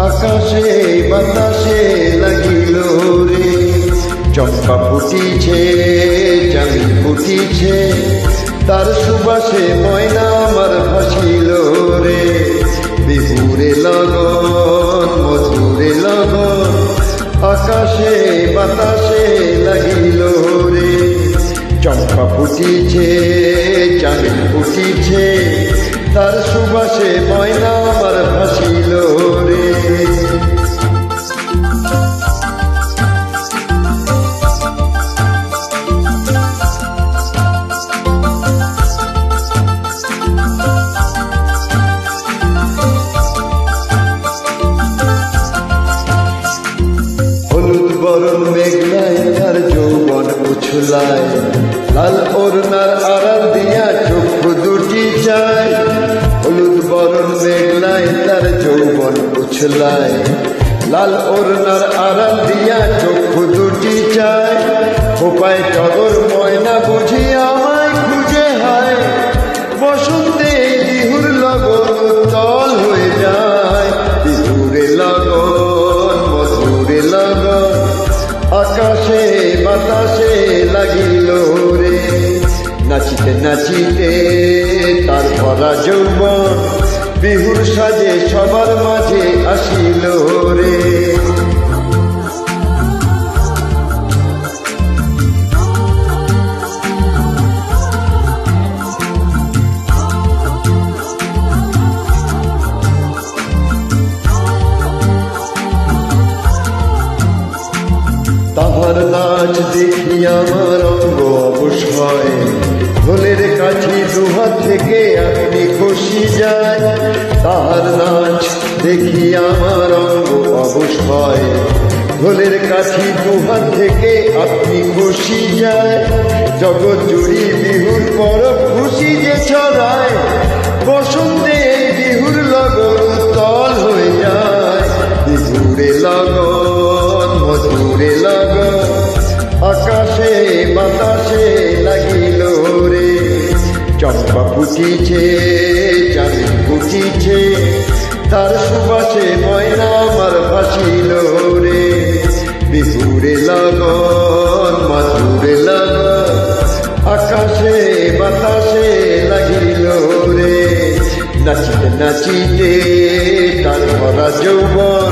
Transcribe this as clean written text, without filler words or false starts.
আকাশে বাতাসে লাগিল রে। চম্পা ফুটিছে, চাঁদ ফুটিছে, তার সুবাসে ময়না আমার ভাসিল রে। বিহুরে লগন মধুরে লগন আকাশে বাতাসে লাগিল রে। চম্পা ফুটিছে, চাঁদ ফুটিছে, তার সুবাসে ময়না আমার ভাসিল রে। হলুদ বরণ মেঘনায় তার যৌবন উছলায়, লাল ওড়নার আড়াল দিয়া চক্ষু দুটি চায়। হলুদ বরণ মেঘনায় তার যৌবন উছলায়, লাল ওড়নার আড়াল দিয়া চক্ষু দুটি চায়। খোপায় টগর ময়না বুঝি আমায় খুঁজে হায়, বসন্তে বিহুর লগন উত্তল হয়ে যায়। বিহুরে লগন মধুরে লগন আকাশে বাতাসে লাগিল রে। নাচিতে নাচিতে তার ভরা যৌবন বিহুর সাজে সবার মাঝে আসিল রে। তাহার নাচ দেখি আমার অঙ্গ অবশ হয়, ঢোলের কাঠি দুহাত থেকে আপনি খসি যায়। তাহার নাচ দেখি আমার অঙ্গ অবশ হয়, ঢোলের কাঠি দুহাত থেকে আপনি খসি যায়। জগৎ জুড়ি বিহুর পরব খুশি যে ছড়ায়, বসন্তে বিহুর লগন উত্তল হয়ে যায়। বিহুরে লগন মধুরে লগন আকাশে বাতাসে লাগিল রে। চম্পা ফুটিছে, চাঁদ ফুটিছে, তার সুবাসে ময়না আমার ভাসিল রে। বিহুরে লগন মধুরে লগন আকাশে বাতাসে লাগিল রে। নাচিতে নাচিতে তার ভরা যৌবন